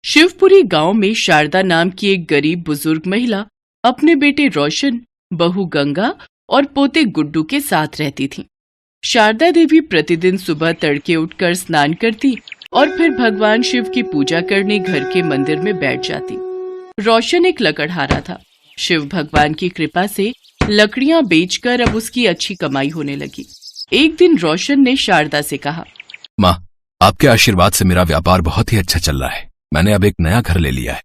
शिवपुरी गांव में शारदा नाम की एक गरीब बुजुर्ग महिला अपने बेटे रोशन, बहू गंगा और पोते गुड्डू के साथ रहती थी। शारदा देवी प्रतिदिन सुबह तड़के उठकर स्नान करती और फिर भगवान शिव की पूजा करने घर के मंदिर में बैठ जाती। रोशन एक लकड़हारा था। शिव भगवान की कृपा से लकड़ियां बेचकर अब उसकी अच्छी कमाई होने लगी। एक दिन रोशन ने शारदा से कहा, माँ, आपके आशीर्वाद से मेरा व्यापार बहुत ही अच्छा चल रहा है। मैंने अब एक नया घर ले लिया है।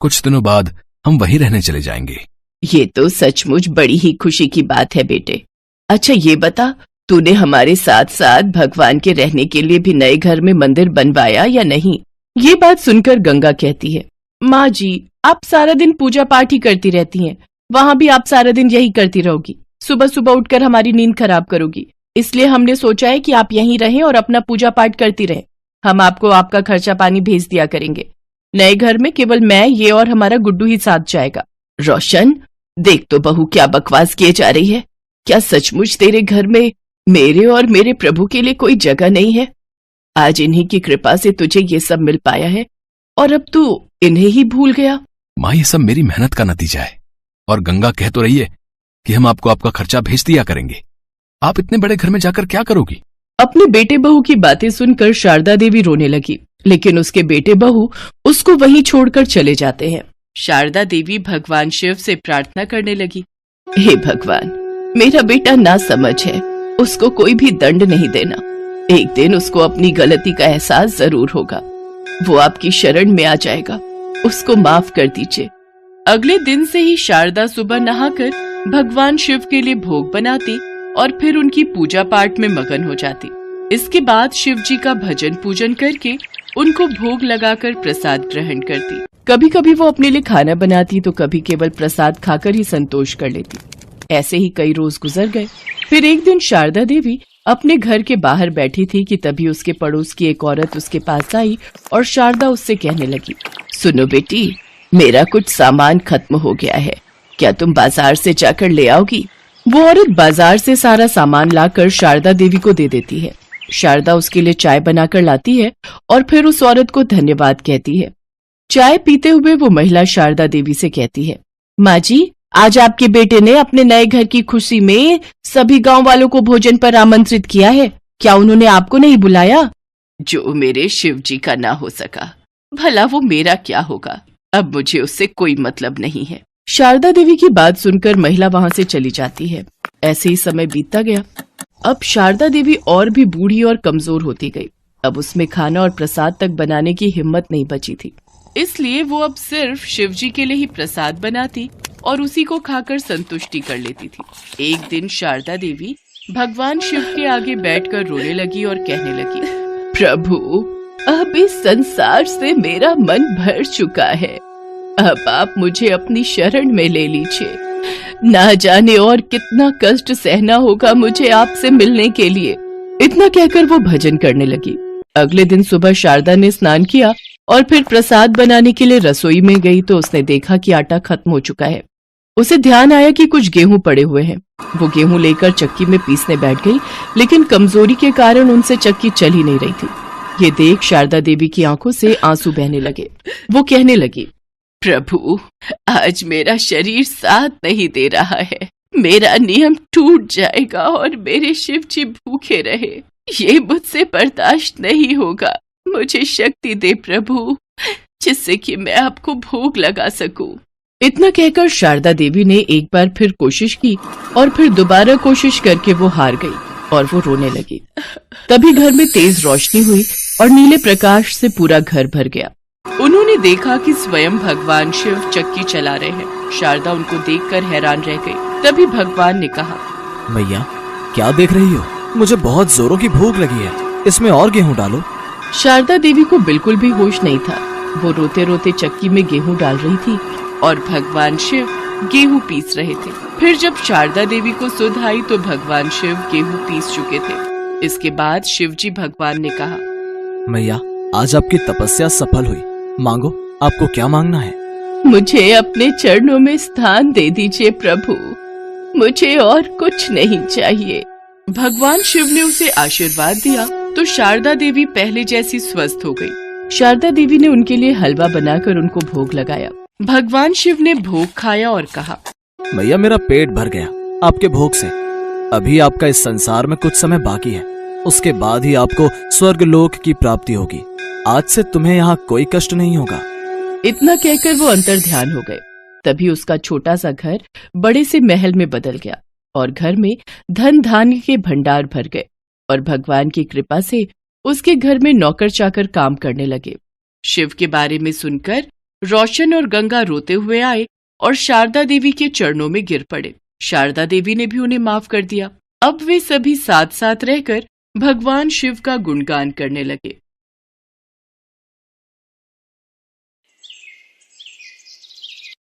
कुछ दिनों बाद हम वहीं रहने चले जाएंगे। ये तो सचमुच बड़ी ही खुशी की बात है बेटे। अच्छा ये बता, तूने हमारे साथ साथ भगवान के रहने के लिए भी नए घर में मंदिर बनवाया या नहीं? ये बात सुनकर गंगा कहती है, माँ जी, आप सारा दिन पूजा पाठ ही करती रहती हैं। वहाँ भी आप सारा दिन यही करती रहोगी। सुबह सुबह उठकर हमारी नींद खराब करोगी। इसलिए हमने सोचा है कि आप यहीं रहें और अपना पूजा पाठ करती रहें। हम आपको आपका खर्चा पानी भेज दिया करेंगे। नए घर में केवल मैं, ये और हमारा गुड्डू ही साथ जाएगा। रोशन, देख तो बहू क्या बकवास किए जा रही है। क्या सचमुच तेरे घर में मेरे और मेरे प्रभु के लिए कोई जगह नहीं है? आज इन्हीं की कृपा से तुझे ये सब मिल पाया है और अब तू इन्हें ही भूल गया। माँ, ये सब मेरी मेहनत का नतीजा है। और गंगा कह तो रही है कि हम आपको आपका खर्चा भेज दिया करेंगे। आप इतने बड़े घर में जाकर क्या करोगी? अपने बेटे बहू की बातें सुनकर शारदा देवी रोने लगी, लेकिन उसके बेटे बहू उसको वहीं छोड़कर चले जाते हैं। शारदा देवी भगवान शिव से प्रार्थना करने लगी, हे भगवान, मेरा बेटा नासमझ है, उसको कोई भी दंड नहीं देना। एक दिन उसको अपनी गलती का एहसास जरूर होगा। वो आपकी शरण में आ जाएगा। उसको माफ कर दीजिए। अगले दिन से ही शारदा सुबह नहाकर भगवान शिव के लिए भोग बनाती और फिर उनकी पूजा पाठ में मगन हो जाती। इसके बाद शिव जी का भजन पूजन करके उनको भोग लगाकर प्रसाद ग्रहण करती। कभी कभी वो अपने लिए खाना बनाती तो कभी केवल प्रसाद खाकर ही संतोष कर लेती। ऐसे ही कई रोज गुजर गए। फिर एक दिन शारदा देवी अपने घर के बाहर बैठी थी कि तभी उसके पड़ोस की एक औरत उसके पास आई और शारदा उससे कहने लगी, सुनो बेटी, मेरा कुछ सामान खत्म हो गया है, क्या तुम बाजार से जाकर ले आओगी? वो औरत बाजार से सारा सामान लाकर शारदा देवी को दे देती है। शारदा उसके लिए चाय बनाकर लाती है और फिर उस औरत को धन्यवाद कहती है। चाय पीते हुए वो महिला शारदा देवी से कहती है, माँ जी, आज आपके बेटे ने अपने नए घर की खुशी में सभी गांव वालों को भोजन पर आमंत्रित किया है। क्या उन्होंने आपको नहीं बुलाया? जो मेरे शिव जी का ना हो सका, भला वो मेरा क्या होगा? अब मुझे उससे कोई मतलब नहीं है। शारदा देवी की बात सुनकर महिला वहाँ से चली जाती है। ऐसे ही समय बीतता गया। अब शारदा देवी और भी बूढ़ी और कमजोर होती गई। अब उसमें खाना और प्रसाद तक बनाने की हिम्मत नहीं बची थी। इसलिए वो अब सिर्फ शिव जी के लिए ही प्रसाद बनाती और उसी को खाकर संतुष्टि कर लेती थी। एक दिन शारदा देवी भगवान शिव के आगे बैठकर रोने लगी और कहने लगी, प्रभु, अब इस संसार से मेरा मन भर चुका है। अब आप मुझे अपनी शरण में ले लीजिए। ना जाने और कितना कष्ट सहना होगा मुझे आपसे मिलने के लिए। इतना कहकर वो भजन करने लगी। अगले दिन सुबह शारदा ने स्नान किया और फिर प्रसाद बनाने के लिए रसोई में गई तो उसने देखा कि आटा खत्म हो चुका है। उसे ध्यान आया कि कुछ गेहूं पड़े हुए हैं। वो गेहूं लेकर चक्की में पीसने बैठ गई, लेकिन कमजोरी के कारण उनसे चक्की चल ही नहीं रही थी। ये देख शारदा देवी की आंखों से आंसू बहने लगे। वो कहने लगी, प्रभु, आज मेरा शरीर साथ नहीं दे रहा है। मेरा नियम टूट जाएगा और मेरे शिव जी भूखे रहे। ये मुझसे बर्दाश्त नहीं होगा। मुझे शक्ति दे प्रभु, जिससे कि मैं आपको भोग लगा सकूं। इतना कहकर शारदा देवी ने एक बार फिर कोशिश की और फिर दोबारा कोशिश करके वो हार गई और वो रोने लगी। तभी घर में तेज रोशनी हुई और नीले प्रकाश से पूरा घर भर गया। उन्होंने देखा कि स्वयं भगवान शिव चक्की चला रहे हैं। शारदा उनको देखकर हैरान रह गई। तभी भगवान ने कहा, मैया, क्या देख रही हो? मुझे बहुत जोरों की भूख लगी है, इसमें और गेहूं डालो। शारदा देवी को बिल्कुल भी होश नहीं था। वो रोते रोते चक्की में गेहूं डाल रही थी और भगवान शिव गेहूं पीस रहे थे। फिर जब शारदा देवी को सुध आई तो भगवान शिव गेहूं पीस चुके थे। इसके बाद शिव जी भगवान ने कहा, मैया, आज आपकी तपस्या सफल हुई। मांगो, आपको क्या मांगना है? मुझे अपने चरणों में स्थान दे दीजिए प्रभु, मुझे और कुछ नहीं चाहिए। भगवान शिव ने उसे आशीर्वाद दिया तो शारदा देवी पहले जैसी स्वस्थ हो गई। शारदा देवी ने उनके लिए हलवा बनाकर उनको भोग लगाया। भगवान शिव ने भोग खाया और कहा, मैया मेरा पेट भर गया आपके भोग से। अभी आपका इस संसार में कुछ समय बाकी है, उसके बाद ही आपको स्वर्ग लोक की प्राप्ति होगी। आज से तुम्हें यहाँ कोई कष्ट नहीं होगा। इतना कहकर वो अंतर ध्यान हो गए। तभी उसका छोटा सा घर बड़े से महल में बदल गया और घर में धन धान्य के भंडार भर गए और भगवान की कृपा से उसके घर में नौकर चाकर काम करने लगे। शिव के बारे में सुनकर रोशन और गंगा रोते हुए आए और शारदा देवी के चरणों में गिर पड़े। शारदा देवी ने भी उन्हें माफ कर दिया। अब वे सभी साथ साथ रहकर भगवान शिव का गुणगान करने लगे।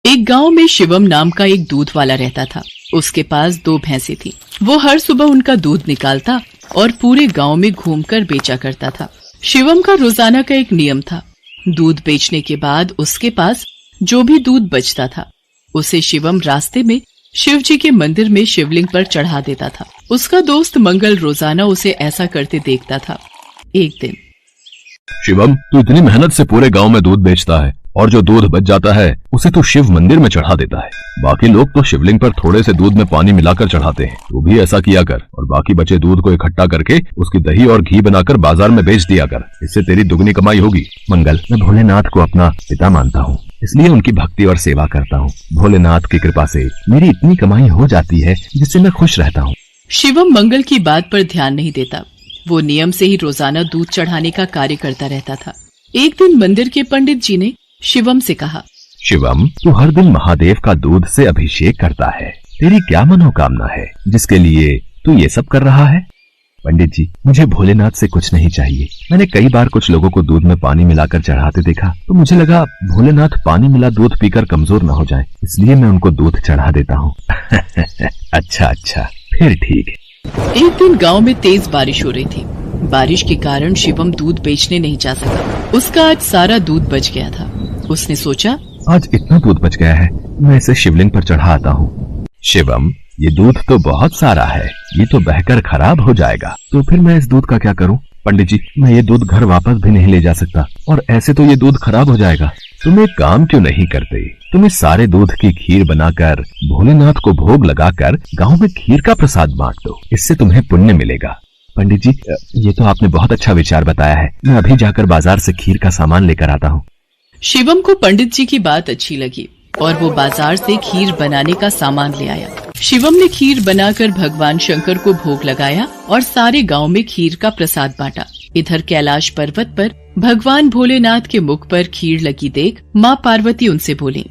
एक गांव में शिवम नाम का एक दूध वाला रहता था। उसके पास 2 भैंसें थी। वो हर सुबह उनका दूध निकालता और पूरे गांव में घूमकर बेचा करता था। शिवम का रोजाना का एक नियम था। दूध बेचने के बाद उसके पास जो भी दूध बचता था उसे शिवम रास्ते में शिव जी के मंदिर में शिवलिंग पर चढ़ा देता था। उसका दोस्त मंगल रोजाना उसे ऐसा करते देखता था। एक दिन, शिवम, तू इतनी मेहनत से पूरे गांव में दूध बेचता है और जो दूध बच जाता है उसे तू शिव मंदिर में चढ़ा देता है। बाकी लोग तो शिवलिंग पर थोड़े से दूध में पानी मिलाकर चढ़ाते हैं। तू भी ऐसा किया कर और बाकी बचे दूध को इकट्ठा करके उसकी दही और घी बनाकर बाजार में बेच दिया कर। इससे तेरी दुगनी कमाई होगी। मंगल, मैं भोलेनाथ को अपना पिता मानता हूँ, इसलिए उनकी भक्ति और सेवा करता हूँ। भोलेनाथ की कृपा से मेरी इतनी कमाई हो जाती है जिससे मैं खुश रहता हूँ। शिवम मंगल की बात पर ध्यान नहीं देता। वो नियम से ही रोजाना दूध चढ़ाने का कार्य करता रहता था। एक दिन मंदिर के पंडित जी ने शिवम से कहा, शिवम, तू हर दिन महादेव का दूध से अभिषेक करता है। तेरी क्या मनोकामना है जिसके लिए तू ये सब कर रहा है? पंडित जी, मुझे भोलेनाथ से कुछ नहीं चाहिए। मैंने कई बार कुछ लोगों को दूध में पानी मिलाकर चढ़ाते देखा तो मुझे लगा भोलेनाथ पानी मिला दूध पीकर कमजोर न हो जाए, इसलिए मैं उनको दूध चढ़ा देता हूँ। अच्छा, फिर ठीक है। एक दिन गांव में तेज बारिश हो रही थी। बारिश के कारण शिवम दूध बेचने नहीं जा सका। उसका आज सारा दूध बच गया था। उसने सोचा, आज इतना दूध बच गया है, मैं इसे शिवलिंग पर चढ़ा आता हूँ। शिवम, ये दूध तो बहुत सारा है, ये तो बहकर खराब हो जाएगा। तो फिर मैं इस दूध का क्या करूँ? पंडित जी, मैं ये दूध घर वापस भी नहीं ले जा सकता और ऐसे तो ये दूध खराब हो जाएगा। तुम एक काम क्यों नहीं करते? तुम इस सारे दूध की खीर बनाकर भोलेनाथ को भोग लगाकर गाँव में खीर का प्रसाद बांट दो, इससे तुम्हें पुण्य मिलेगा। पंडित जी, ये तो आपने बहुत अच्छा विचार बताया है। मैं अभी जाकर बाजार से खीर का सामान लेकर आता हूँ। शिवम को पंडित जी की बात अच्छी लगी और वो बाजार से खीर बनाने का सामान ले आया। शिवम ने खीर बनाकर भगवान शंकर को भोग लगाया और सारे गांव में खीर का प्रसाद बांटा। इधर कैलाश पर्वत पर भगवान भोलेनाथ के मुख पर खीर लगी देख माँ पार्वती उनसे बोली,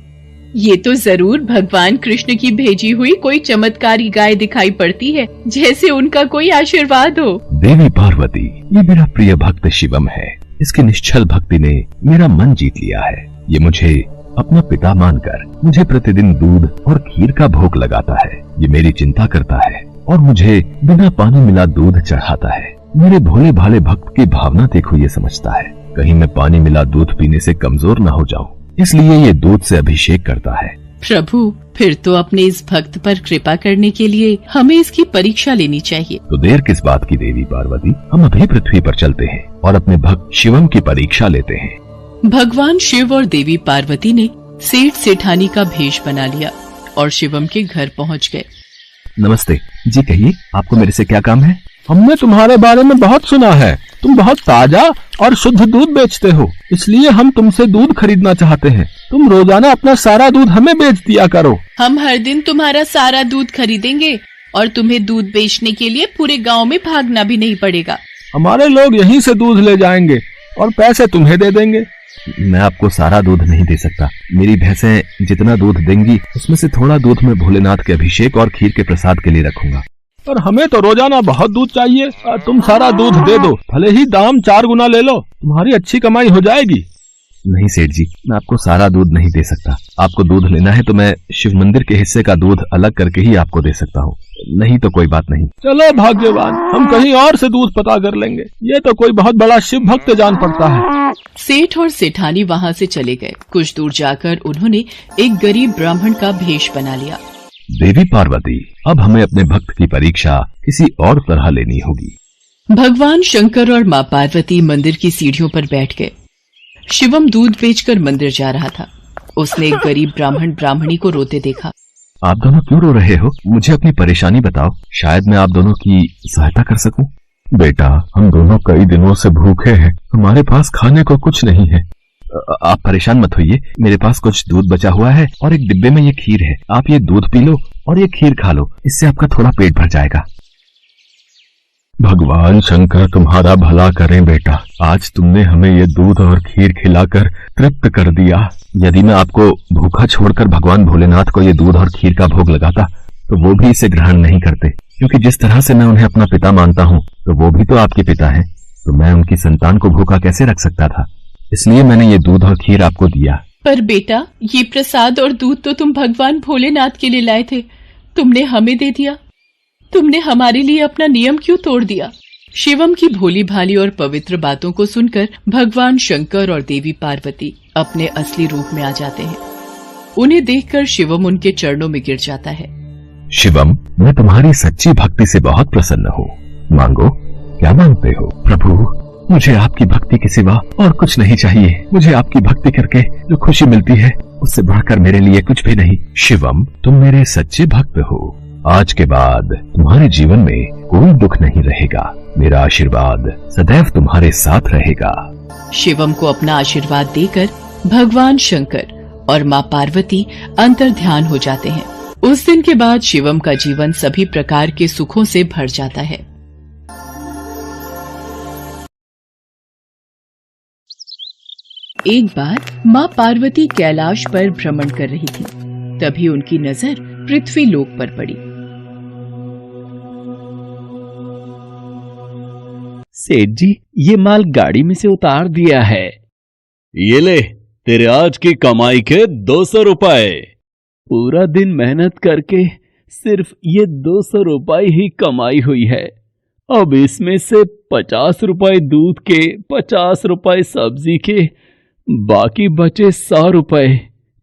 ये तो जरूर भगवान कृष्ण की भेजी हुई कोई चमत्कारी गाय दिखाई पड़ती है, जैसे उनका कोई आशीर्वाद हो। देवी पार्वती, ये मेरा प्रिय भक्त शिवम है। इसकी निश्चल भक्ति ने मेरा मन जीत लिया है। ये मुझे अपना पिता मानकर मुझे प्रतिदिन दूध और खीर का भोग लगाता है। ये मेरी चिंता करता है और मुझे बिना पानी मिला दूध चढ़ाता है। मेरे भोले भाले भक्त की भावना देखो, ये समझता है कहीं मैं पानी मिला दूध पीने से कमजोर न हो जाऊं, इसलिए ये दूध से अभिषेक करता है। प्रभु, फिर तो अपने इस भक्त पर कृपा करने के लिए हमें इसकी परीक्षा लेनी चाहिए। तो देर किस बात की देवी पार्वती, हम अभी पृथ्वी पर चलते हैं और अपने भक्त शिवम की परीक्षा लेते हैं। भगवान शिव और देवी पार्वती ने सेठ सेठानी का भेष बना लिया और शिवम के घर पहुंच गए। नमस्ते जी, कहिए आपको मेरे से क्या काम है? हमने तुम्हारे बारे में बहुत सुना है। तुम बहुत ताजा और शुद्ध दूध बेचते हो, इसलिए हम तुमसे दूध खरीदना चाहते हैं। तुम रोजाना अपना सारा दूध हमें बेच दिया करो। हम हर दिन तुम्हारा सारा दूध खरीदेंगे और तुम्हें दूध बेचने के लिए पूरे गांव में भागना भी नहीं पड़ेगा। हमारे लोग यहीं से दूध ले जाएंगे और पैसे तुम्हें दे देंगे। मैं आपको सारा दूध नहीं दे सकता। मेरी भैंसें जितना दूध देंगी उसमें से थोड़ा दूध मैं भोलेनाथ के अभिषेक और खीर के प्रसाद के लिए रखूंगा। पर हमें तो रोजाना बहुत दूध चाहिए। तुम सारा दूध दे दो, भले ही दाम 4 गुना ले लो, तुम्हारी अच्छी कमाई हो जाएगी। नहीं सेठ जी, मैं आपको सारा दूध नहीं दे सकता। आपको दूध लेना है तो मैं शिव मंदिर के हिस्से का दूध अलग करके ही आपको दे सकता हूँ, नहीं तो कोई बात नहीं। चलो भाग्यवान, हम कहीं और से दूध पता कर लेंगे। ये तो कोई बहुत बड़ा शिव भक्त जान पड़ता है। सेठ और सेठानी वहाँ से चले गए। कुछ दूर जाकर उन्होंने एक गरीब ब्राह्मण का भेष बना लिया। देवी पार्वती, अब हमें अपने भक्त की परीक्षा किसी और तरह लेनी होगी। भगवान शंकर और माँ पार्वती मंदिर की सीढ़ियों पर बैठ गए। शिवम दूध बेचकर मंदिर जा रहा था। उसने एक गरीब ब्राह्मण ब्राह्मणी को रोते देखा। आप दोनों क्यों रो रहे हो? मुझे अपनी परेशानी बताओ, शायद मैं आप दोनों की सहायता कर सकूं। बेटा, हम दोनों कई दिनों से भूखे हैं, हमारे पास खाने को कुछ नहीं है। आप परेशान मत होइए, मेरे पास कुछ दूध बचा हुआ है और एक डिब्बे में ये खीर है। आप ये दूध पी लो और ये खीर खा लो, इससे आपका थोड़ा पेट भर जाएगा। भगवान शंकर तुम्हारा भला करें बेटा, आज तुमने हमें ये दूध और खीर खिलाकर तृप्त कर दिया। यदि मैं आपको भूखा छोड़कर भगवान भोलेनाथ को ये दूध और खीर का भोग लगाता तो वो भी इसे ग्रहण नहीं करते, क्योंकि जिस तरह से मैं उन्हें अपना पिता मानता हूँ तो वो भी तो आपके पिता हैं, तो मैं उनकी संतान को भूखा कैसे रख सकता था। इसलिए मैंने ये दूध और खीर आपको दिया। पर बेटा, ये प्रसाद और दूध तो तुम भगवान भोलेनाथ के लिए लाए थे, तुमने हमें दे दिया। तुमने हमारे लिए अपना नियम क्यों तोड़ दिया? शिवम की भोली भाली और पवित्र बातों को सुनकर भगवान शंकर और देवी पार्वती अपने असली रूप में आ जाते हैं। उन्हें देखकर शिवम उनके चरणों में गिर जाता है। शिवम, मैं तुम्हारी सच्ची भक्ति से बहुत प्रसन्न हूँ। मांगो, क्या मांगते हो? प्रभु, मुझे आपकी भक्ति के सिवा और कुछ नहीं चाहिए। मुझे आपकी भक्ति करके जो खुशी मिलती है उससे बढ़कर मेरे लिए कुछ भी नहीं। शिवम, तुम मेरे सच्चे भक्त हो। आज के बाद तुम्हारे जीवन में कोई दुख नहीं रहेगा। मेरा आशीर्वाद सदैव तुम्हारे साथ रहेगा। शिवम को अपना आशीर्वाद देकर भगवान शंकर और माँ पार्वती अंतर्ध्यान हो जाते हैं। उस दिन के बाद शिवम का जीवन सभी प्रकार के सुखों से भर जाता है। एक बार माँ पार्वती कैलाश पर भ्रमण कर रही थी। तभी उनकी नजर पृथ्वी लोक पर पड़ी। सेठ जी, ये माल गाड़ी में से उतार दिया है। ये ले, तेरे आज की कमाई के 200 रुपए। पूरा दिन मेहनत करके सिर्फ ये 200 रुपए ही कमाई हुई है। अब इसमें से 50 रुपए दूध के, 50 रुपए सब्जी के, बाकी बचे 100 रुपए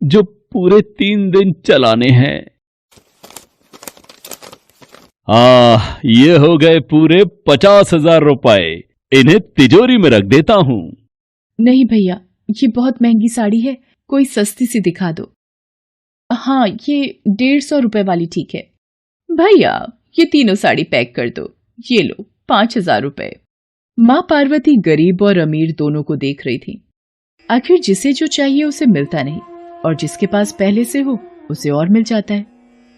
जो पूरे 3 दिन चलाने हैं। ये हो गए पूरे 50,000 रुपए। इन्हें तिजोरी में रख देता हूँ। नहीं भैया, ये बहुत महंगी साड़ी है, कोई सस्ती सी दिखा दो। हाँ, ये 150 रुपए वाली ठीक है। भैया, ये तीनों साड़ी पैक कर दो। ये लो 5,000 रुपए। माँ पार्वती गरीब और अमीर दोनों को देख रही थी। आखिर जिसे जो चाहिए उसे मिलता नहीं, और जिसके पास पहले से हो उसे और मिल जाता है।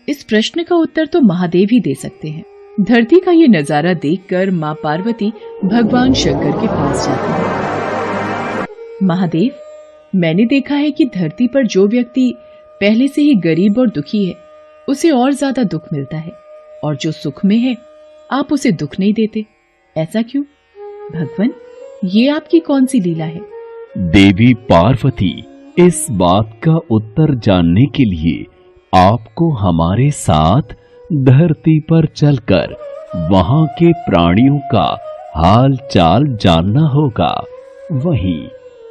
इस प्रश्न का उत्तर तो महादेव ही दे सकते हैं। धरती का ये नजारा देखकर माँ पार्वती भगवान शंकर के पास जाती है। महादेव, मैंने देखा है कि धरती पर जो व्यक्ति पहले से ही गरीब और दुखी है उसे और ज्यादा दुख मिलता है, और जो सुख में है आप उसे दुख नहीं देते। ऐसा क्यों? भगवान, ये आपकी कौन सी लीला है? देवी पार्वती, इस बात का उत्तर जानने के लिए आपको हमारे साथ धरती पर चलकर वहां के प्राणियों का हाल चाल जानना होगा। वहीं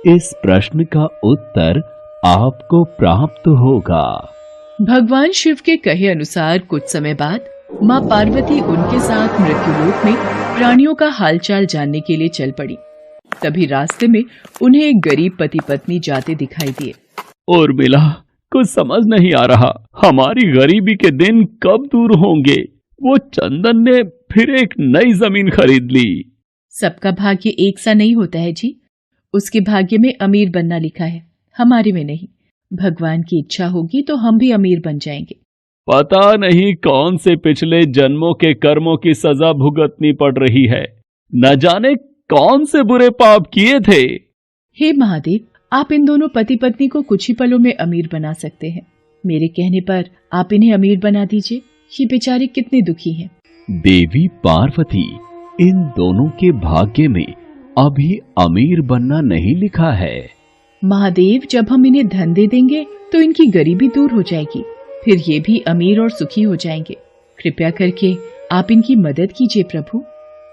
इस प्रश्न का उत्तर आपको प्राप्त होगा। भगवान शिव के कहे अनुसार कुछ समय बाद माँ पार्वती उनके साथ मृत्युलोक में प्राणियों का हालचाल जानने के लिए चल पड़ी। तभी रास्ते में उन्हें एक गरीब पति पत्नी जाते दिखाई दिए। और मिला, कुछ समझ नहीं आ रहा, हमारी गरीबी के दिन कब दूर होंगे। वो चंदन ने फिर एक नई जमीन खरीद ली। सबका भाग्य एक सा नहीं होता है जी। उसके भाग्य में अमीर बनना लिखा है, हमारे में नहीं। भगवान की इच्छा होगी तो हम भी अमीर बन जाएंगे। पता नहीं कौन से पिछले जन्मों के कर्मों की सजा भुगतनी पड़ रही है। न जाने कौन से बुरे पाप किए थे। हे महादेव, आप इन दोनों पति पत्नी को कुछ ही पलों में अमीर बना सकते हैं। मेरे कहने पर आप इन्हें अमीर बना दीजिए। ये बेचारे कितने दुखी हैं। देवी पार्वती, इन दोनों के भाग्य में अभी अमीर बनना नहीं लिखा है। महादेव, जब हम इन्हें धन दे देंगे तो इनकी गरीबी दूर हो जाएगी, फिर ये भी अमीर और सुखी हो जाएंगे। कृपया करके आप इनकी मदद कीजिए प्रभु।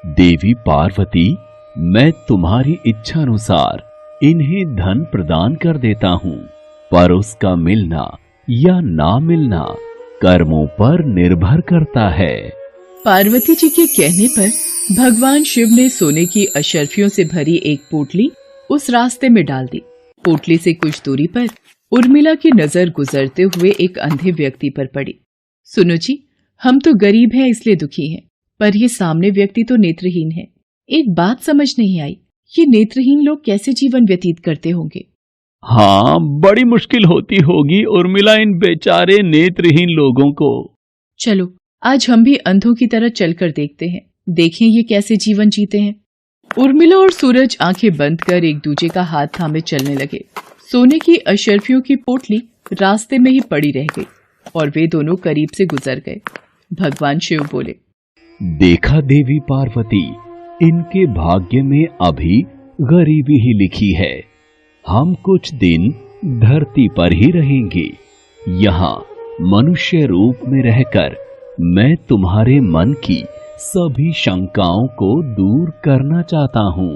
देवी पार्वती, मैं तुम्हारी इच्छा अनुसार इन्हें धन प्रदान कर देता हूँ, पर उसका मिलना या ना मिलना कर्मों पर निर्भर करता है। पार्वती जी के कहने पर भगवान शिव ने सोने की अशर्फियों से भरी एक पोटली उस रास्ते में डाल दी। पोटली से कुछ दूरी पर उर्मिला की नजर गुजरते हुए एक अंधे व्यक्ति पर पड़ी। सुनो जी, हम तो गरीब हैं इसलिए दुखी हैं, पर ये सामने व्यक्ति तो नेत्रहीन है। एक बात समझ नहीं आई, ये नेत्रहीन लोग कैसे जीवन व्यतीत करते होंगे? हाँ, बड़ी मुश्किल होती होगी उर्मिला इन बेचारे नेत्रहीन लोगों को। चलो आज हम भी अंधों की तरह चलकर देखते हैं, देखें ये कैसे जीवन जीते हैं। उर्मिला और सूरज आंखें बंद कर एक दूसरे का हाथ थामे चलने लगे। सोने की अशर्फियों की पोटली रास्ते में ही पड़ी रह गई और वे दोनों करीब से गुजर गए। भगवान शिव बोले, देखा देवी पार्वती, इनके भाग्य में अभी गरीबी ही लिखी है। हम कुछ दिन धरती पर ही रहेंगे। यहाँ मनुष्य रूप में रहकर मैं तुम्हारे मन की सभी शंकाओं को दूर करना चाहता हूँ।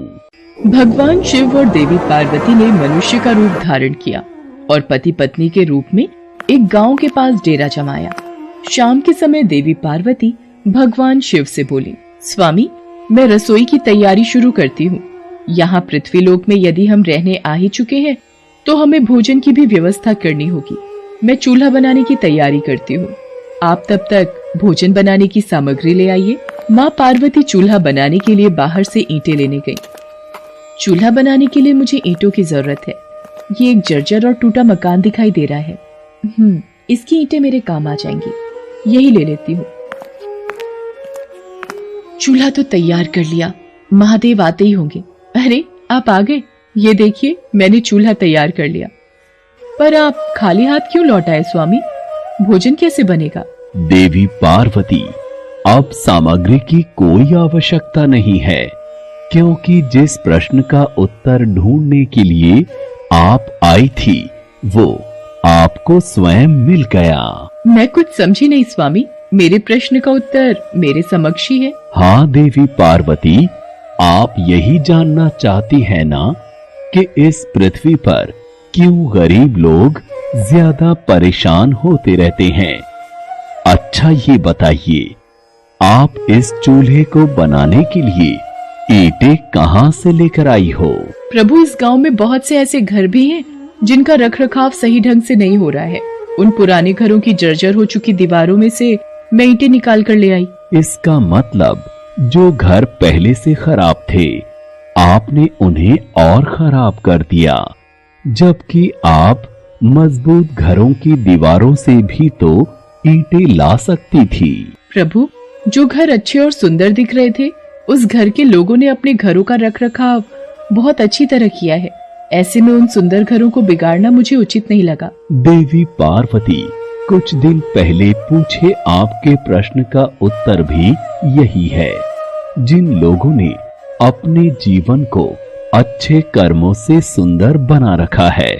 भगवान शिव और देवी पार्वती ने मनुष्य का रूप धारण किया और पति पत्नी के रूप में एक गांव के पास डेरा जमाया। शाम के समय देवी पार्वती भगवान शिव से बोली, स्वामी, मैं रसोई की तैयारी शुरू करती हूँ। यहाँ पृथ्वीलोक में यदि हम रहने आ ही चुके हैं तो हमें भोजन की भी व्यवस्था करनी होगी। मैं चूल्हा बनाने की तैयारी करती हूँ, आप तब तक भोजन बनाने की सामग्री ले आइए। माँ पार्वती चूल्हा बनाने के लिए बाहर से ईंटें लेने गई। चूल्हा बनाने के लिए मुझे ईंटों की जरूरत है। ये एक जर्जर और टूटा मकान दिखाई दे रहा है। इसकी ईंटें मेरे काम आ जाएंगी, यही ले लेती हूँ। चूल्हा तो तैयार कर लिया, महादेव आते ही होंगे। अरे आप आ गए, ये देखिए मैंने चूल्हा तैयार कर लिया। पर आप खाली हाथ क्यों लौट आए स्वामी? भोजन कैसे बनेगा? देवी पार्वती, अब सामग्री की कोई आवश्यकता नहीं है, क्योंकि जिस प्रश्न का उत्तर ढूंढने के लिए आप आई थी वो आपको स्वयं मिल गया। मैं कुछ समझी नहीं स्वामी, मेरे प्रश्न का उत्तर मेरे समक्ष ही है। हाँ देवी पार्वती, आप यही जानना चाहती है ना कि इस पृथ्वी पर क्यों गरीब लोग ज्यादा परेशान होते रहते हैं। अच्छा ये बताइए, आप इस चूल्हे को बनाने के लिए ईंटें कहाँ से लेकर आई हो? प्रभु, इस गांव में बहुत से ऐसे घर भी हैं जिनका रखरखाव सही ढंग से नहीं हो रहा है। उन पुराने घरों की जर्जर हो चुकी दीवारों में से मैं ईंटें निकाल कर ले आई। इसका मतलब जो घर पहले से खराब थे आपने उन्हें और खराब कर दिया, जबकि आप मजबूत घरों की दीवारों से भी तो ईंटें ला सकती थी। प्रभु, जो घर अच्छे और सुंदर दिख रहे थे उस घर के लोगों ने अपने घरों का रखरखाव बहुत अच्छी तरह किया है। ऐसे में उन सुंदर घरों को बिगाड़ना मुझे उचित नहीं लगा। देवी पार्वती, कुछ दिन पहले पूछे आपके प्रश्न का उत्तर भी यही है। जिन लोगों ने अपने जीवन को अच्छे कर्मों से सुंदर बना रखा है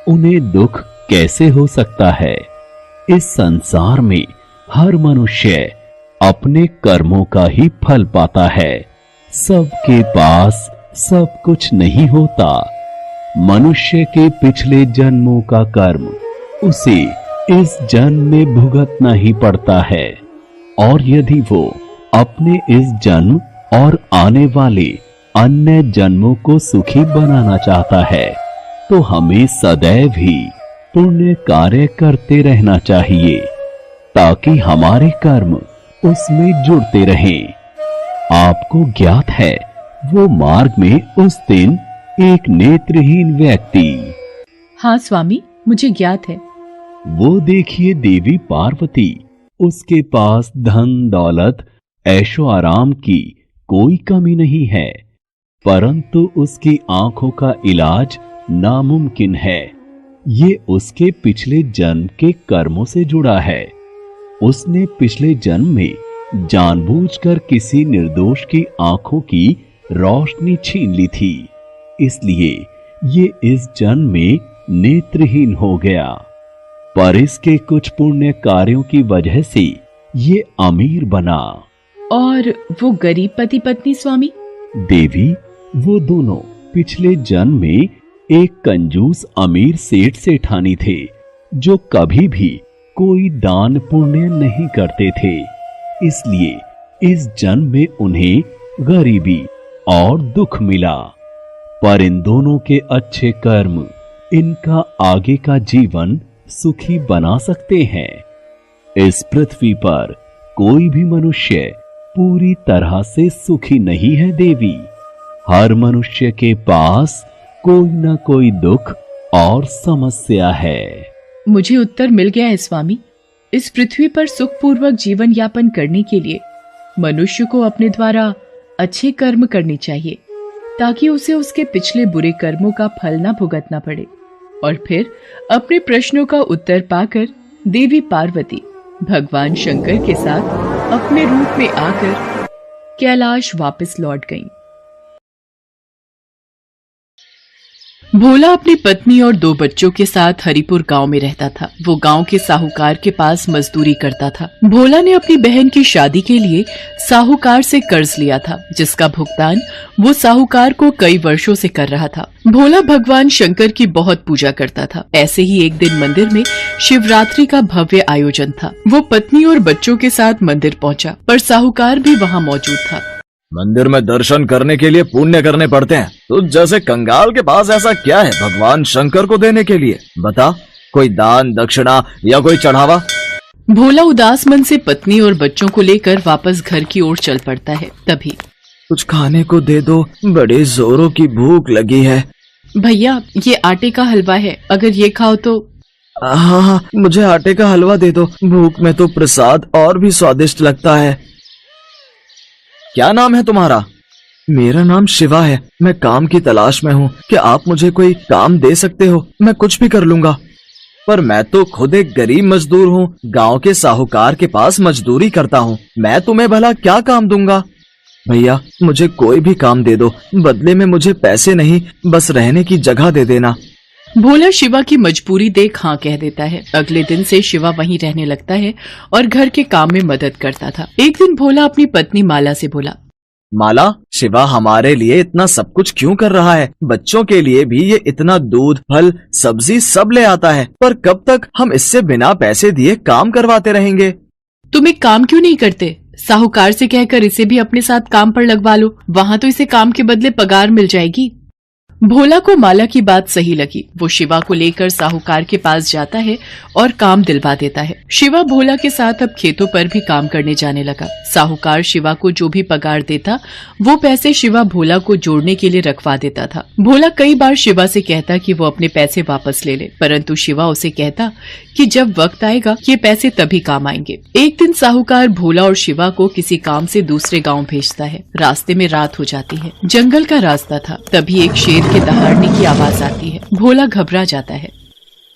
उन्हें दुख कैसे हो सकता है? इस संसार में हर मनुष्य अपने कर्मों का ही फल पाता है। सबके पास सब कुछ नहीं होता। मनुष्य के पिछले जन्मों का कर्म उसे इस जन्म में भुगतना ही पड़ता है, और यदि वो अपने इस जन्म और आने वाले अन्य जन्मों को सुखी बनाना चाहता है तो हमें सदैव ही पुण्य कार्य करते रहना चाहिए ताकि हमारे कर्म उसमें जुड़ते रहें। आपको ज्ञात है वो मार्ग में उस दिन एक नेत्रहीन व्यक्ति। हाँ स्वामी, मुझे ज्ञात है। वो देखिए देवी पार्वती, उसके पास धन दौलत ऐशो आराम की कोई कमी नहीं है, परंतु उसकी आंखों का इलाज नामुमकिन है। ये उसके पिछले जन्म के कर्मों से जुड़ा है। उसने पिछले जन्म में जानबूझकर किसी निर्दोष की आंखों की रोशनी छीन ली थी, इसलिए ये इस जन्म में नेत्रहीन हो गया। पर इसके कुछ पुण्य कार्यों की वजह से ये अमीर बना। और वो गरीब पति पत्नी स्वामी? देवी, वो दोनों पिछले जन्म में एक कंजूस अमीर सेठ सेठानी थे जो कभी भी कोई दान पुण्य नहीं करते थे, इसलिए इस जन्म में उन्हें गरीबी और दुख मिला। पर इन दोनों के अच्छे कर्म इनका आगे का जीवन सुखी बना सकते हैं। इस पृथ्वी पर कोई भी मनुष्य पूरी तरह से सुखी नहीं है देवी। हर मनुष्य के पास कोई न कोई दुख और समस्या है। मुझे उत्तर मिल गया है स्वामी। इस पृथ्वी पर सुखपूर्वक जीवन यापन करने के लिए मनुष्य को अपने द्वारा अच्छे कर्म करने चाहिए, ताकि उसे उसके पिछले बुरे कर्मों का फल न भुगतना पड़े, और फिर अपने प्रश्नों का उत्तर पाकर देवी पार्वती भगवान शंकर के साथ अपने रूप में आकर कैलाश वापस लौट गईं। भोला अपनी पत्नी और 2 बच्चों के साथ हरिपुर गांव में रहता था। वो गांव के साहूकार के पास मजदूरी करता था। भोला ने अपनी बहन की शादी के लिए साहूकार से कर्ज लिया था, जिसका भुगतान वो साहूकार को कई वर्षों से कर रहा था। भोला भगवान शंकर की बहुत पूजा करता था। ऐसे ही एक दिन मंदिर में शिवरात्रि का भव्य आयोजन था। वो पत्नी और बच्चों के साथ मंदिर पहुंचा, पर साहूकार भी वहां मौजूद था। मंदिर में दर्शन करने के लिए पुण्य करने पड़ते हैं, तो जैसे कंगाल के पास ऐसा क्या है भगवान शंकर को देने के लिए? बता, कोई दान दक्षिणा या कोई चढ़ावा? भोला उदास मन से पत्नी और बच्चों को लेकर वापस घर की ओर चल पड़ता है। तभी कुछ खाने को दे दो, बड़े जोरों की भूख लगी है। भैया, ये आटे का हलवा है, अगर ये खाओ तो। हाँ, मुझे आटे का हलवा दे दो। भूख में तो प्रसाद और भी स्वादिष्ट लगता है। क्या नाम है तुम्हारा? मेरा नाम शिवा है। मैं काम की तलाश में हूँ। क्या आप मुझे कोई काम दे सकते हो? मैं कुछ भी कर लूंगा। पर मैं तो खुद एक गरीब मजदूर हूँ, गांव के साहूकार के पास मजदूरी करता हूँ। मैं तुम्हें भला क्या काम दूंगा? भैया, मुझे कोई भी काम दे दो, बदले में मुझे पैसे नहीं, बस रहने की जगह दे देना। भोला शिवा की मजबूरी देख हाँ कह देता है। अगले दिन से शिवा वहीं रहने लगता है और घर के काम में मदद करता था। एक दिन भोला अपनी पत्नी माला से बोला, माला, शिवा हमारे लिए इतना सब कुछ क्यों कर रहा है? बच्चों के लिए भी ये इतना दूध, फल, सब्जी सब ले आता है, पर कब तक हम इससे बिना पैसे दिए काम करवाते रहेंगे? तुम एक काम क्यों नहीं करते? साहूकार से कहकर इसे भी अपने साथ काम पर लगवा लो, वहाँ तो इसे काम के बदले पगार मिल जाएगी। भोला को माला की बात सही लगी। वो शिवा को लेकर साहूकार के पास जाता है और काम दिलवा देता है। शिवा भोला के साथ अब खेतों पर भी काम करने जाने लगा। साहूकार शिवा को जो भी पगार देता, वो पैसे शिवा भोला को जोड़ने के लिए रखवा देता था। भोला कई बार शिवा से कहता कि वो अपने पैसे वापस ले ले, परंतु शिवा उसे कहता कि जब वक्त आएगा ये पैसे तभी काम आएंगे। एक दिन साहूकार भोला और शिवा को किसी काम से दूसरे गाँव भेजता है। रास्ते में रात हो जाती है। जंगल का रास्ता था। तभी एक शेर के दहाड़ने की आवाज आती है। भोला घबरा जाता है।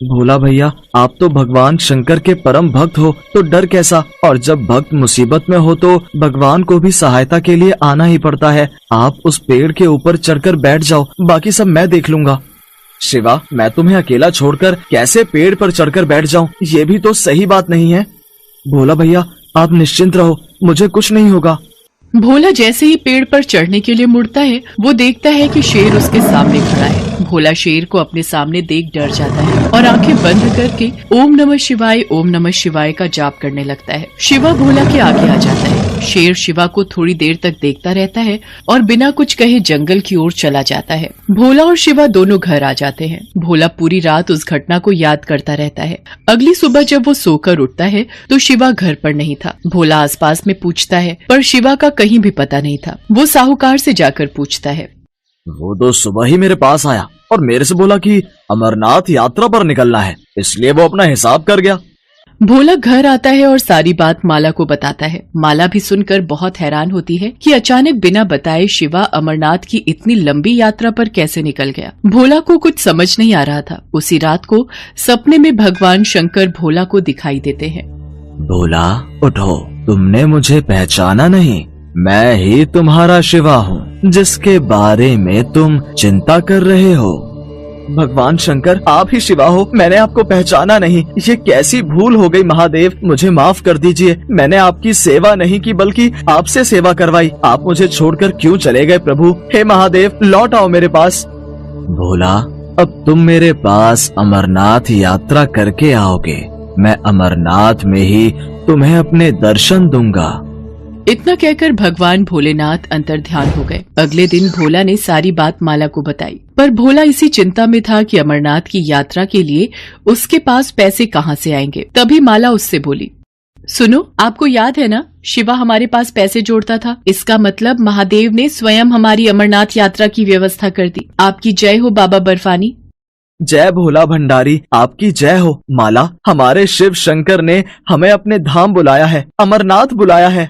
भोला भैया, आप तो भगवान शंकर के परम भक्त हो, तो डर कैसा? और जब भक्त मुसीबत में हो तो भगवान को भी सहायता के लिए आना ही पड़ता है। आप उस पेड़ के ऊपर चढ़कर बैठ जाओ, बाकी सब मैं देख लूंगा। शिवा, मैं तुम्हें अकेला छोड़कर कैसे पेड़ पर चढ़कर बैठ जाऊं? ये भी तो सही बात नहीं है। भोला भैया, आप निश्चिंत रहो, मुझे कुछ नहीं होगा। भोला जैसे ही पेड़ पर चढ़ने के लिए मुड़ता है, वो देखता है कि शेर उसके सामने खड़ा है। भोला शेर को अपने सामने देख डर जाता है और आंखें बंद करके ओम नमः शिवाय का जाप करने लगता है। शिवा भोला के आगे आ जाता है। शेर शिवा को थोड़ी देर तक देखता रहता है और बिना कुछ कहे जंगल की ओर चला जाता है। भोला और शिवा दोनों घर आ जाते हैं। भोला पूरी रात उस घटना को याद करता रहता है। अगली सुबह जब वो सोकर उठता है तो शिवा घर पर नहीं था। भोला आसपास में पूछता है, पर शिवा का कहीं भी पता नहीं था। वो साहूकार से जाकर पूछता है। वो तो सुबह ही मेरे पास आया और मेरे से बोला कि अमरनाथ यात्रा पर निकलना है, इसलिए वो अपना हिसाब कर गया। भोला घर आता है और सारी बात माला को बताता है। माला भी सुनकर बहुत हैरान होती है कि अचानक बिना बताए शिवा अमरनाथ की इतनी लंबी यात्रा पर कैसे निकल गया। भोला को कुछ समझ नहीं आ रहा था। उसी रात को सपने में भगवान शंकर भोला को दिखाई देते हैं। भोला, उठो, तुमने मुझे पहचाना नहीं? मैं ही तुम्हारा शिवा हूँ, जिसके बारे में तुम चिंता कर रहे हो। भगवान शंकर, आप ही शिवा हो, मैंने आपको पहचाना नहीं। ये कैसी भूल हो गई महादेव, मुझे माफ कर दीजिए। मैंने आपकी सेवा नहीं की बल्कि आपसे सेवा करवाई। आप मुझे छोड़कर क्यों चले गए प्रभु? हे महादेव, लौट आओ मेरे पास। भोला, अब तुम मेरे पास अमरनाथ यात्रा करके आओगे। मैं अमरनाथ में ही तुम्हें अपने दर्शन दूंगा। इतना कहकर भगवान भोलेनाथ अंतर्ध्यान हो गए। अगले दिन भोला ने सारी बात माला को बताई, पर भोला इसी चिंता में था कि अमरनाथ की यात्रा के लिए उसके पास पैसे कहाँ से आएंगे। तभी माला उससे बोली, सुनो, आपको याद है ना, शिवा हमारे पास पैसे जोड़ता था। इसका मतलब महादेव ने स्वयं हमारी अमरनाथ यात्रा की व्यवस्था कर दी। आपकी जय हो बाबा बर्फानी। जय भोला भंडारी, आपकी जय हो। माला, हमारे शिव शंकर ने हमें अपने धाम बुलाया है, अमरनाथ बुलाया है।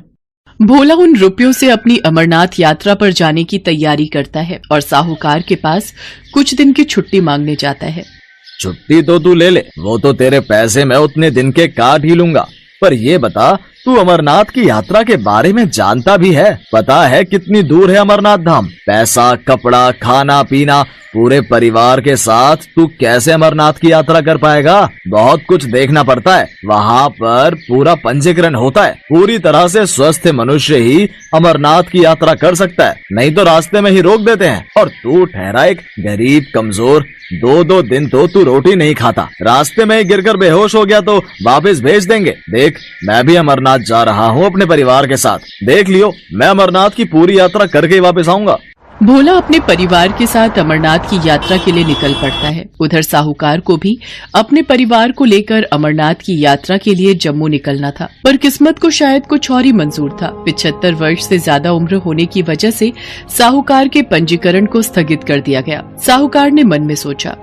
भोला उन रुपयों से अपनी अमरनाथ यात्रा पर जाने की तैयारी करता है और साहूकार के पास कुछ दिन की छुट्टी मांगने जाता है। छुट्टी तो तू ले ले, वो तो तेरे पैसे मैं उतने दिन के काट ही लूंगा। पर ये बता, तू अमरनाथ की यात्रा के बारे में जानता भी है? पता है कितनी दूर है अमरनाथ धाम? पैसा, कपड़ा, खाना पीना, पूरे परिवार के साथ तू कैसे अमरनाथ की यात्रा कर पाएगा? बहुत कुछ देखना पड़ता है, वहाँ पर पूरा पंजीकरण होता है। पूरी तरह से स्वस्थ मनुष्य ही अमरनाथ की यात्रा कर सकता है, नहीं तो रास्ते में ही रोक देते हैं। और तू ठहरा एक गरीब कमजोर, 2-2 दिन तो तू रोटी नहीं खाता, रास्ते में ही गिरकर बेहोश हो गया तो वापस भेज देंगे। देख, मैं भी अमरनाथ जा रहा हूँ अपने परिवार के साथ, देख लियो, मैं अमरनाथ की पूरी यात्रा करके ही वापस आऊंगा। भोला अपने परिवार के साथ अमरनाथ की यात्रा के लिए निकल पड़ता है। उधर साहूकार को भी अपने परिवार को लेकर अमरनाथ की यात्रा के लिए जम्मू निकलना था, पर किस्मत को शायद कुछ और ही मंजूर था। 75 वर्ष से ज्यादा उम्र होने की वजह से साहूकार के पंजीकरण को स्थगित कर दिया गया। साहूकार ने मन में सोचा,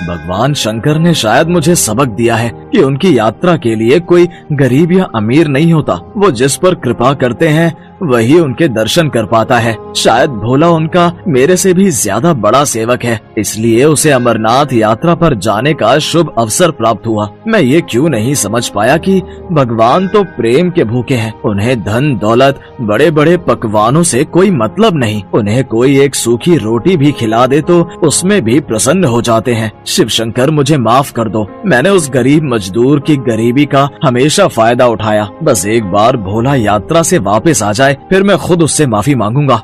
भगवान शंकर ने शायद मुझे सबक दिया है कि उनकी यात्रा के लिए कोई गरीब या अमीर नहीं होता, वो जिस पर कृपा करते हैं वही उनके दर्शन कर पाता है। शायद भोला उनका मेरे से भी ज्यादा बड़ा सेवक है, इसलिए उसे अमरनाथ यात्रा पर जाने का शुभ अवसर प्राप्त हुआ। मैं ये क्यों नहीं समझ पाया कि भगवान तो प्रेम के भूखे हैं, उन्हें धन दौलत बड़े बड़े पकवानों से कोई मतलब नहीं। उन्हें कोई एक सूखी रोटी भी खिला दे तो उसमें भी प्रसन्न हो जाते हैं। शिव शंकर, मुझे माफ कर दो, मैंने उस गरीब मजदूर की गरीबी का हमेशा फायदा उठाया। बस एक बार भोला यात्रा से वापस आ जाए, फिर मैं खुद उससे माफी मांगूंगा।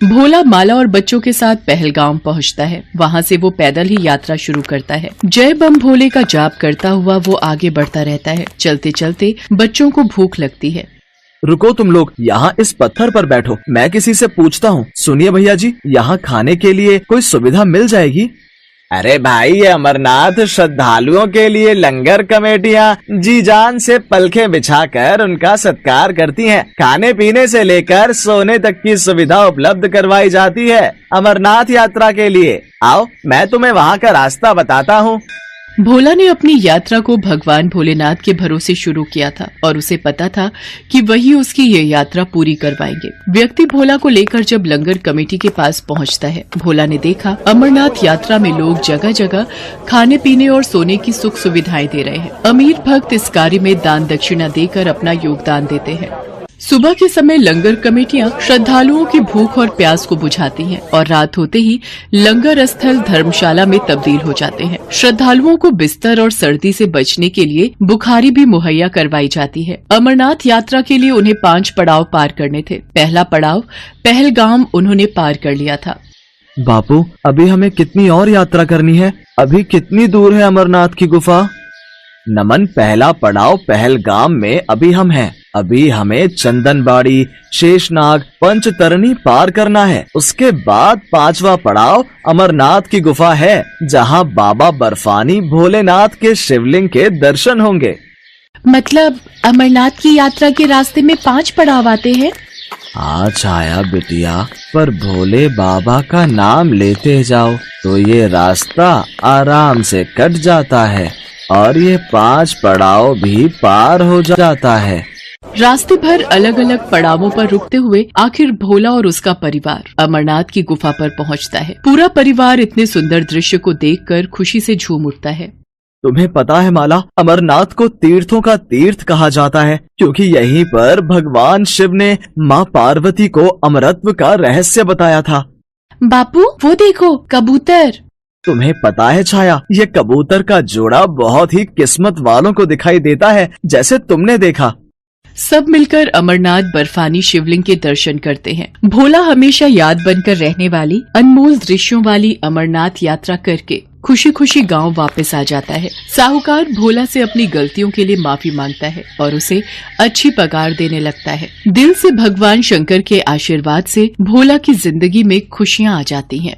भोला माला और बच्चों के साथ पहलगाम पहुंचता है। वहां से वो पैदल ही यात्रा शुरू करता है। जय बम भोले का जाप करता हुआ वो आगे बढ़ता रहता है। चलते चलते बच्चों को भूख लगती है। रुको तुम लोग, यहाँ इस पत्थर पर बैठो, मैं किसी से पूछता हूँ। सुनिए भैया जी, यहाँ खाने के लिए कोई सुविधा मिल जाएगी? अरे भाई, ये अमरनाथ श्रद्धालुओं के लिए लंगर कमेटियाँ जी जान से पलखें बिछाकर उनका सत्कार करती हैं। खाने पीने से लेकर सोने तक की सुविधा उपलब्ध करवाई जाती है अमरनाथ यात्रा के लिए। आओ, मैं तुम्हें वहाँ का रास्ता बताता हूँ। भोला ने अपनी यात्रा को भगवान भोलेनाथ के भरोसे शुरू किया था और उसे पता था कि वही उसकी ये यात्रा पूरी करवाएंगे। व्यक्ति भोला को लेकर जब लंगर कमेटी के पास पहुंचता है, भोला ने देखा अमरनाथ यात्रा में लोग जगह जगह खाने पीने और सोने की सुख सुविधाएं दे रहे हैं। अमीर भक्त इस कार्य में दान दक्षिणा देकर अपना योगदान देते हैं। सुबह के समय लंगर कमेटियां श्रद्धालुओं की भूख और प्यास को बुझाती हैं और रात होते ही लंगर स्थल धर्मशाला में तब्दील हो जाते हैं। श्रद्धालुओं को बिस्तर और सर्दी से बचने के लिए बुखारी भी मुहैया करवाई जाती है। अमरनाथ यात्रा के लिए उन्हें 5 पड़ाव पार करने थे। पहला पड़ाव पहलगाम उन्होंने पार कर लिया था। बापू, अभी हमें कितनी और यात्रा करनी है? अभी कितनी दूर है अमरनाथ की गुफा? नमन, पहला पड़ाव पहलगाम में अभी हम हैं। अभी हमें चंदनबाड़ी, शेषनाग, पंचतरणी पार करना है। उसके बाद 5वां पड़ाव अमरनाथ की गुफा है, जहां बाबा बर्फानी भोलेनाथ के शिवलिंग के दर्शन होंगे। मतलब अमरनाथ की यात्रा के रास्ते में 5 पड़ाव आते हैं? हाँ छाया बिटिया, पर भोले बाबा का नाम लेते जाओ तो ये रास्ता आराम से कट जाता है और ये 5 पड़ाव भी पार हो जाता है। रास्ते भर अलग अलग पड़ावों पर रुकते हुए आखिर भोला और उसका परिवार अमरनाथ की गुफा पर पहुंचता है। पूरा परिवार इतने सुंदर दृश्य को देखकर खुशी से झूम उठता है। तुम्हें पता है माला, अमरनाथ को तीर्थों का तीर्थ कहा जाता है क्योंकि यहीं पर भगवान शिव ने माँ पार्वती को अमरत्व का रहस्य बताया था। बापू, वो देखो कबूतर। तुम्हें पता है छाया, ये कबूतर का जोड़ा बहुत ही किस्मत वालों को दिखाई देता है, जैसे तुमने देखा। सब मिलकर अमरनाथ बर्फानी शिवलिंग के दर्शन करते हैं। भोला हमेशा याद बनकर रहने वाली अनमोल दृश्यों वाली अमरनाथ यात्रा करके खुशी खुशी गांव वापस आ जाता है। साहूकार भोला से अपनी गलतियों के लिए माफी मांगता है और उसे अच्छी पगार देने लगता है। दिल से भगवान शंकर के आशीर्वाद से भोला की जिंदगी में खुशियां आ जाती हैं।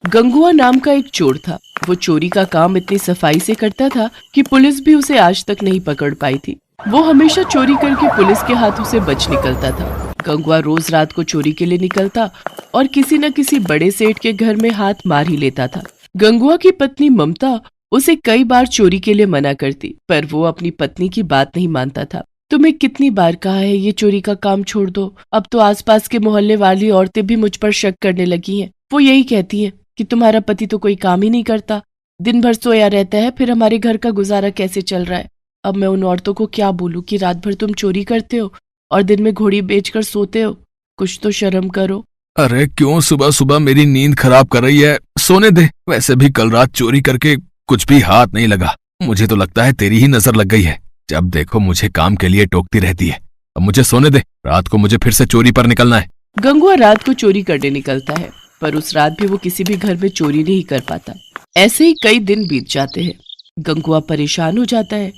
गंगुआ नाम का एक चोर था। वो चोरी का काम इतनी सफाई से करता था कि पुलिस भी उसे आज तक नहीं पकड़ पाई थी। वो हमेशा चोरी करके पुलिस के हाथों से बच निकलता था। गंगुआ रोज रात को चोरी के लिए निकलता और किसी न किसी बड़े सेठ के घर में हाथ मार ही लेता था। गंगुआ की पत्नी ममता उसे कई बार चोरी के लिए मना करती, पर वो अपनी पत्नी की बात नहीं मानता था। तुम्हें कितनी बार कहा है ये चोरी का काम छोड़ दो। अब तो आसपास के मोहल्ले वाली औरतें भी मुझ पर शक करने लगी हैं। वो यही कहती हैं कि तुम्हारा पति तो कोई काम ही नहीं करता, दिन भर सोया रहता है, फिर हमारे घर का गुजारा कैसे चल रहा है। अब मैं उन औरतों को क्या बोलूं कि रात भर तुम चोरी करते हो और दिन में घोड़ी बेचकर सोते हो। कुछ तो शर्म करो। अरे क्यों सुबह सुबह मेरी नींद खराब कर रही है, सोने दे। वैसे भी कल रात चोरी करके कुछ भी हाथ नहीं लगा। मुझे तो लगता है तेरी ही नजर लग गई है। जब देखो मुझे काम के लिए टोकती रहती है। अब मुझे सोने दे, रात को मुझे फिर से चोरी पर निकलना है। गंगुआ रात को चोरी करने निकलता है, पर उस रात भी वो किसी भी घर में चोरी नहीं कर पाता। ऐसे ही कई दिन बीत जाते हैं। गंगुआ परेशान हो जाता है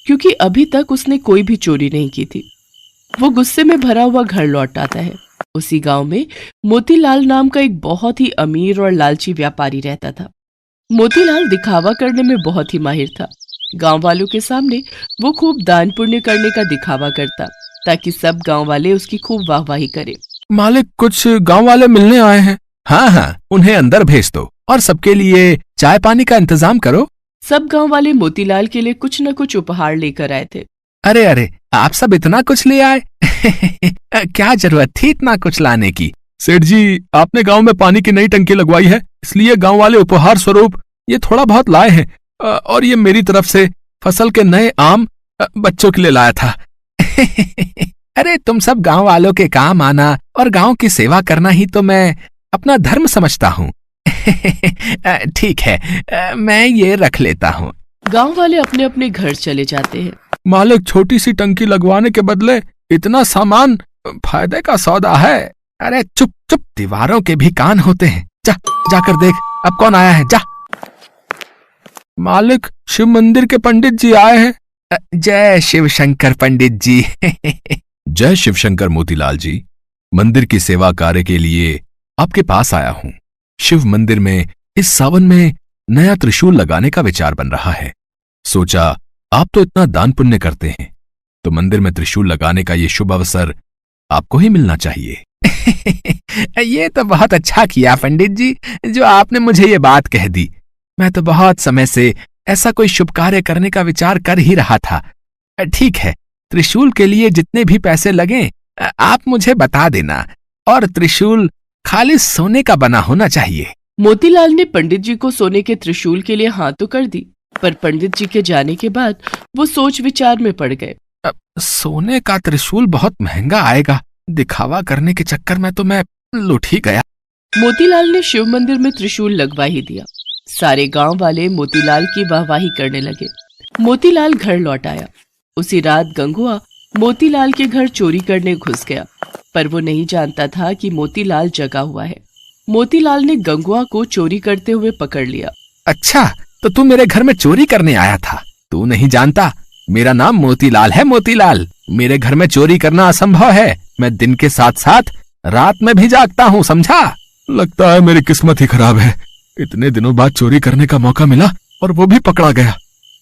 क्योंकि अभी तक उसने कोई भी चोरी नहीं की थी। वो गुस्से में भरा हुआ घर लौट आता है। उसी गांव में मोतीलाल नाम का एक बहुत ही अमीर और लालची व्यापारी रहता था। मोतीलाल दिखावा करने में बहुत ही माहिर था। गांव वालों के सामने वो खूब दान पुण्य करने का दिखावा करता ताकि सब गांव वाले उसकी खूब वाहवाही करें। मालिक, कुछ गांव वाले मिलने आए हैं। हाँ हाँ, उन्हें अंदर भेज दो और सबके लिए चाय पानी का इंतजाम करो। सब गांव वाले मोतीलाल के लिए कुछ न कुछ उपहार लेकर आए थे। अरे अरे, आप सब इतना कुछ ले आए? क्या जरूरत थी इतना कुछ लाने की? सेठ जी, आपने गांव में पानी की नई टंकी लगवाई है, इसलिए गांव वाले उपहार स्वरूप ये थोड़ा बहुत लाए हैं। और ये मेरी तरफ से फसल के नए आम बच्चों के लिए लाया था। अरे तुम सब गांव वालों के काम आना और गांव की सेवा करना ही तो मैं अपना धर्म समझता हूँ। ठीक है, मैं ये रख लेता हूँ। गांव वाले अपने अपने घर चले जाते हैं। मालिक, छोटी सी टंकी लगवाने के बदले इतना सामान फायदे का सौदा है। अरे चुप चुप, दीवारों के भी कान होते हैं। जाकर देख अब कौन आया है, जा। मालिक, शिव मंदिर के पंडित जी आए हैं। जय शिव शंकर पंडित जी। जय शिव शंकर मोतीलाल जी, मंदिर की सेवा कार्य के लिए आपके पास आया हूँ। शिव मंदिर में इस सावन में नया त्रिशूल लगाने का विचार बन रहा है। सोचा आप तो इतना दान पुण्य करते हैं, तो मंदिर में त्रिशूल लगाने का ये शुभ अवसर आपको ही मिलना चाहिए। ये तो बहुत अच्छा किया पंडित जी, जो आपने मुझे ये बात कह दी। मैं तो बहुत समय से ऐसा कोई शुभ कार्य करने का विचार कर ही रहा था। ठीक है, त्रिशूल के लिए जितने भी पैसे लगें आप मुझे बता देना, और त्रिशूल खाली सोने का बना होना चाहिए। मोतीलाल ने पंडित जी को सोने के त्रिशूल के लिए हाँ तो कर दी, पर पंडित जी के जाने के बाद वो सोच विचार में पड़ गए। सोने का त्रिशूल बहुत महंगा आएगा, दिखावा करने के चक्कर में तो मैं लुट ही गया। मोतीलाल ने शिव मंदिर में त्रिशूल लगवा ही दिया। सारे गांव वाले मोतीलाल की वाहवाही करने लगे। मोतीलाल घर लौट आया। उसी रात गंगुआ मोतीलाल के घर चोरी करने घुस गया, पर वो नहीं जानता था कि मोतीलाल जगा हुआ है। मोतीलाल ने गंगुआ को चोरी करते हुए पकड़ लिया। अच्छा, तो तू मेरे घर में चोरी करने आया था? तू नहीं जानता मेरा नाम मोतीलाल है। मोतीलाल, मेरे घर में चोरी करना असंभव है। मैं दिन के साथ साथ रात में भी जागता हूँ, समझा? लगता है मेरी किस्मत ही खराब है। इतने दिनों बाद चोरी करने का मौका मिला और वो भी पकड़ा गया।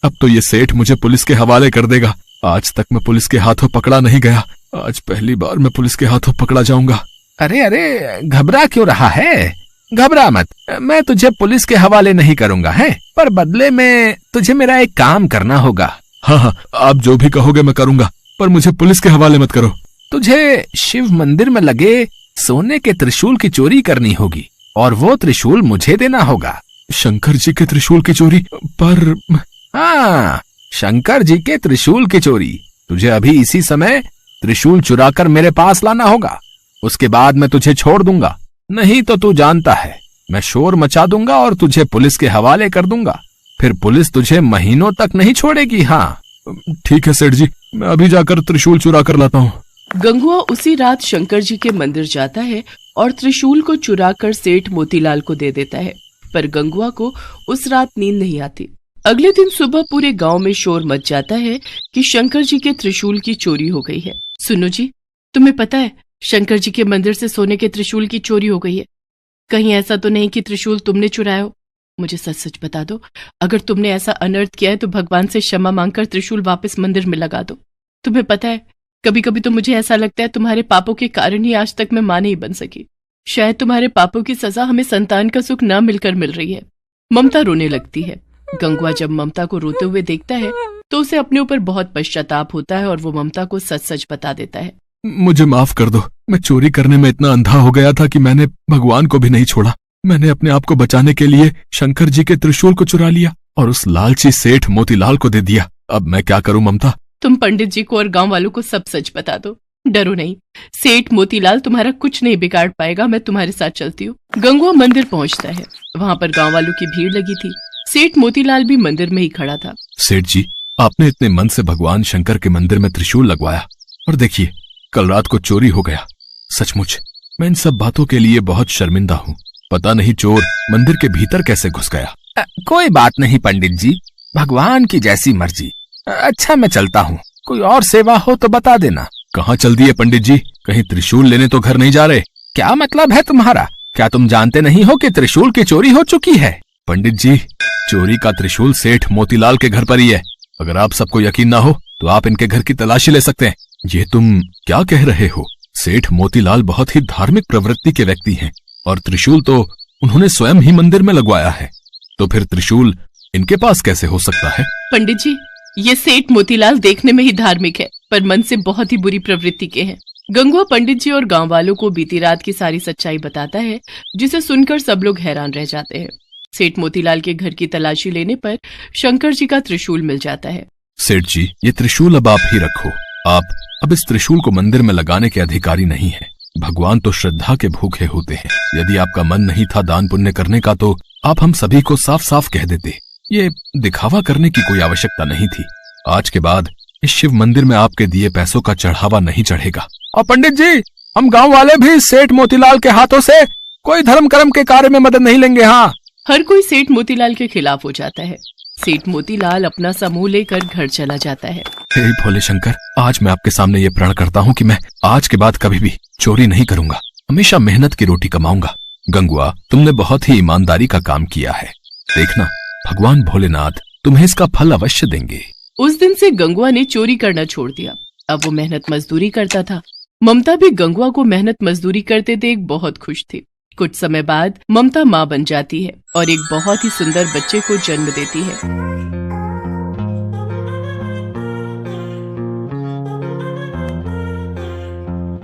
अब तो ये सेठ मुझे पुलिस के हवाले कर देगा। आज तक मैं पुलिस के हाथों पकड़ा नहीं गया, आज पहली बार मैं पुलिस के हाथों पकड़ा जाऊंगा। अरे अरे, घबरा क्यों रहा है? घबरा मत, मैं तुझे पुलिस के हवाले नहीं करूंगा, है? पर बदले में तुझे मेरा एक काम करना होगा। हाँ हाँ, आप जो भी कहोगे मैं करूंगा, पर मुझे पुलिस के हवाले मत करो। तुझे शिव मंदिर में लगे सोने के त्रिशूल की चोरी करनी होगी और वो त्रिशूल मुझे देना होगा। शंकर जी के त्रिशूल की चोरी? पर हाँ, शंकर जी के त्रिशूल की चोरी। तुझे अभी इसी समय त्रिशूल चुराकर मेरे पास लाना होगा, उसके बाद मैं तुझे छोड़ दूंगा। नहीं तो तू जानता है मैं शोर मचा दूंगा और तुझे पुलिस के हवाले कर दूंगा। फिर पुलिस तुझे महीनों तक नहीं छोड़ेगी। हाँ ठीक है सेठ जी, मैं अभी जाकर त्रिशूल चुरा कर लाता हूँ। गंगुआ उसी रात शंकर जी के मंदिर जाता है और त्रिशूल को चुराकर सेठ मोतीलाल को दे देता है। पर गंगुआ को उस रात नींद नहीं आती। अगले दिन सुबह पूरे गांव में शोर मच जाता है कि शंकर जी के त्रिशूल की चोरी हो गई है। सुनो जी, तुम्हें पता है शंकर जी के मंदिर से सोने के त्रिशूल की चोरी हो गई है। कहीं ऐसा तो नहीं कि त्रिशूल तुमने चुराया हो? मुझे सच सच बता दो। अगर तुमने ऐसा अनर्थ किया है तो भगवान से क्षमा मांगकर त्रिशूल वापस मंदिर में लगा दो। तुम्हें पता है कभी कभी तो मुझे ऐसा लगता है तुम्हारे पापों के कारण ही आज तक मैं मां नहीं बन सकी। शायद तुम्हारे पापों की सजा हमें संतान का सुख न मिलकर मिल रही है। ममता रोने लगती है। गंगुआ जब ममता को रोते हुए देखता है तो उसे अपने ऊपर बहुत पश्चाताप होता है और वो ममता को सच सच बता देता है। मुझे माफ कर दो, मैं चोरी करने में इतना अंधा हो गया था कि मैंने भगवान को भी नहीं छोड़ा। मैंने अपने आप को बचाने के लिए शंकर जी के त्रिशूल को चुरा लिया और उस लालची सेठ मोतीलाल को दे दिया। अब मैं क्या करूं ममता? तुम पंडित जी को और गांव वालों को सब सच बता दो। डरो नहीं, सेठ मोतीलाल तुम्हारा कुछ नहीं बिगाड़ पाएगा। मैं तुम्हारे साथ चलती हूँ। गंगुआ मंदिर पहुंचता है। वहां पर गांव वालों की भीड़ लगी थी। सेठ मोतीलाल भी मंदिर में ही खड़ा था। सेठ जी, आपने इतने मन से भगवान शंकर के मंदिर में त्रिशूल लगवाया और देखिए कल रात को चोरी हो गया। सचमुच मैं इन सब बातों के लिए बहुत शर्मिंदा हूँ। पता नहीं चोर मंदिर के भीतर कैसे घुस गया। कोई बात नहीं पंडित जी, भगवान की जैसी मर्जी। अच्छा मैं चलता हूँ, कोई और सेवा हो तो बता देना। कहाँ चल दिए पंडित जी? कहीं त्रिशूल लेने तो घर नहीं जा रहे? क्या मतलब है तुम्हारा? क्या तुम जानते नहीं हो कि त्रिशूल की चोरी हो चुकी है? पंडित जी, चोरी का त्रिशूल सेठ मोतीलाल के घर पर ही है। अगर आप सबको यकीन ना हो तो आप इनके घर की तलाशी ले सकते हैं। ये तुम क्या कह रहे हो? सेठ मोतीलाल बहुत ही धार्मिक प्रवृत्ति के व्यक्ति हैं और त्रिशूल तो उन्होंने स्वयं ही मंदिर में लगवाया है। तो फिर त्रिशूल इनके पास कैसे हो सकता है? पंडित जी, ये सेठ मोतीलाल देखने में ही धार्मिक है पर मन से बहुत ही बुरी प्रवृत्ति के हैं। गंगुआ पंडित जी और गांव वालों को बीती रात की सारी सच्चाई बताता है, जिसे सुनकर सब लोग हैरान रह जाते हैं। सेठ मोतीलाल के घर की तलाशी लेने पर शंकर जी का त्रिशूल मिल जाता है। सेठ जी, ये त्रिशूल अब आप ही रखो। आप अब इस त्रिशूल को मंदिर में लगाने के अधिकारी नहीं हैं। भगवान तो श्रद्धा के भूखे होते हैं। यदि आपका मन नहीं था दान पुण्य करने का तो आप हम सभी को साफ साफ कह देते। ये दिखावा करने की कोई आवश्यकता नहीं थी। आज के बाद इस शिव मंदिर में आपके दिए पैसों का चढ़ावा नहीं चढ़ेगा। और पंडित जी, हम गांव वाले भी सेठ मोतीलाल के हाथों से कोई धर्म कर्म के कार्य में मदद नहीं लेंगे। हाँ, हर कोई सेठ मोतीलाल के खिलाफ हो जाता है। सेठ मोतीलाल अपना समूह लेकर घर चला जाता है। हे भोले शंकर, आज मैं आपके सामने ये प्रण करता हूँ कि मैं आज के बाद कभी भी चोरी नहीं करूंगा। हमेशा मेहनत की रोटी कमाऊंगा। गंगुआ, तुमने बहुत ही ईमानदारी का काम किया है। देखना, भगवान भोलेनाथ तुम्हें इसका फल अवश्य देंगे। उस दिन से गंगुआ ने चोरी करना छोड़ दिया। अब वो मेहनत मजदूरी करता था। ममता भी गंगुआ को मेहनत मजदूरी करते देख बहुत खुश थी। कुछ समय बाद ममता माँ बन जाती है और एक बहुत ही सुंदर बच्चे को जन्म देती है।